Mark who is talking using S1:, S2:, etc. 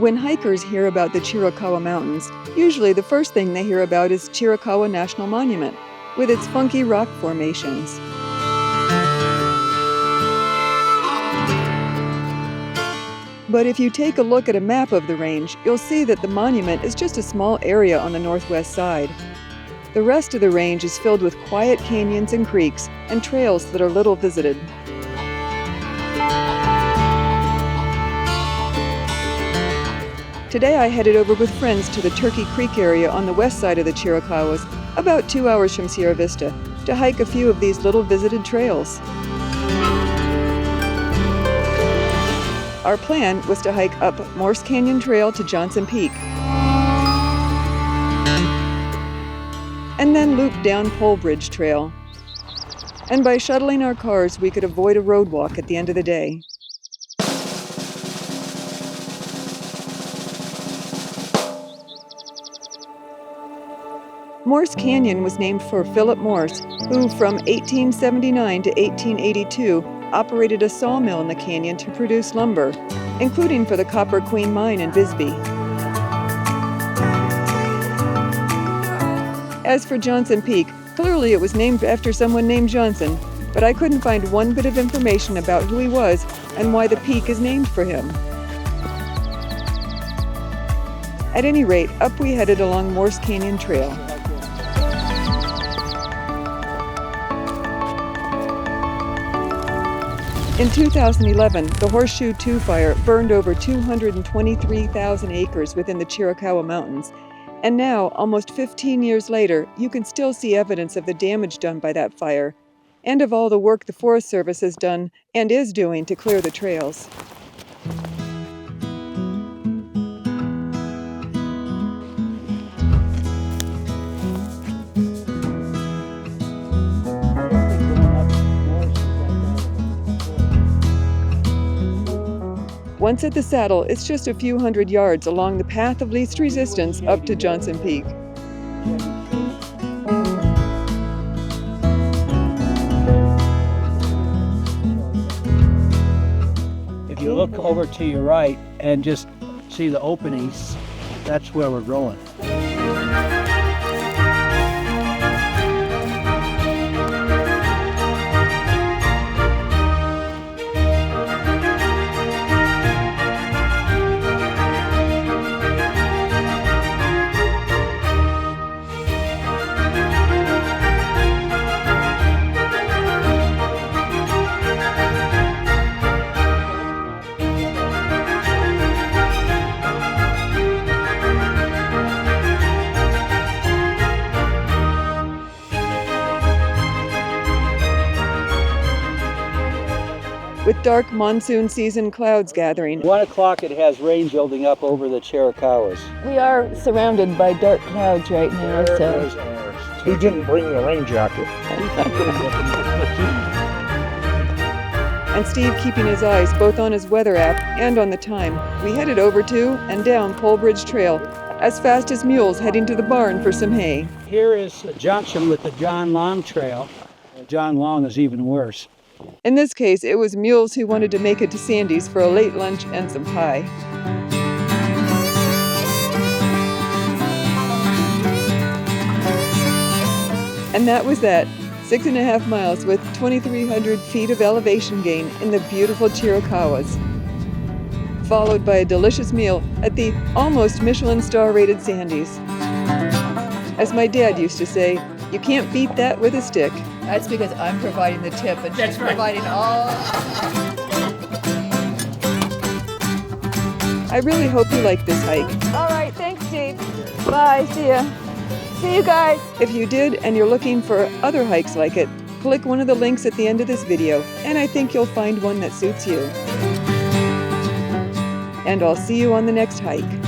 S1: When hikers hear about the Chiricahua Mountains, usually the first thing they hear about is Chiricahua National Monument, with its funky rock formations. But if you take a look at a map of the range, you'll see that the monument is just a small area on the northwest side. The rest of the range is filled with quiet canyons and creeks and trails that are little visited. Today I headed over with friends to the Turkey Creek area on the west side of the Chiricahuas, about 2 hours from Sierra Vista, to hike a few of these little visited trails. Our plan was to hike up Morse Canyon Trail to Johnson Peak, and then loop down Pole Bridge Trail. And by shuttling our cars, we could avoid a roadwalk at the end of the day. Morse Canyon was named for Philip Morse, who from 1879 to 1882 operated a sawmill in the canyon to produce lumber, including for the Copper Queen mine in Bisbee. As for Johnson Peak, clearly it was named after someone named Johnson, but I couldn't find one bit of information about who he was and why the peak is named for him. At any rate, up we headed along Morse Canyon Trail. In 2011, the Horseshoe 2 fire burned over 223,000 acres within the Chiricahua Mountains, and now, almost 15 years later, you can still see evidence of the damage done by that fire, and of all the work the Forest Service has done and is doing to clear the trails. Once at the saddle, it's just a few hundred yards along the path of least resistance up to Johnson Peak.
S2: If you look over to your right and just see the openings, that's where we're going.
S1: With dark monsoon season clouds gathering.
S2: 1 o'clock it has rain building up over the Chiricahuas.
S1: We are surrounded by dark clouds right now, so...
S3: He didn't bring the rain jacket.
S1: And Steve keeping his eyes both on his weather app and on the time, we headed over to and down Pole Bridge Trail, as fast as mules heading to the barn for some hay.
S2: Here is a junction with the John Long Trail. John Long is even worse.
S1: In this case, it was mules who wanted to make it to Sandy's for a late lunch and some pie. And that was that. 6.5 miles with 2,300 feet of elevation gain in the beautiful Chiricahuas, followed by a delicious meal at the almost Michelin star-rated Sandy's. As my dad used to say, you can't beat that with a stick.
S4: That's because I'm providing the tip and she's providing all.
S1: I really hope you like this hike.
S4: All right, thanks, Steve. Bye, see ya. See you guys.
S1: If you did and you're looking for other hikes like it, click one of the links at the end of this video, and I think you'll find one that suits you. And I'll see you on the next hike.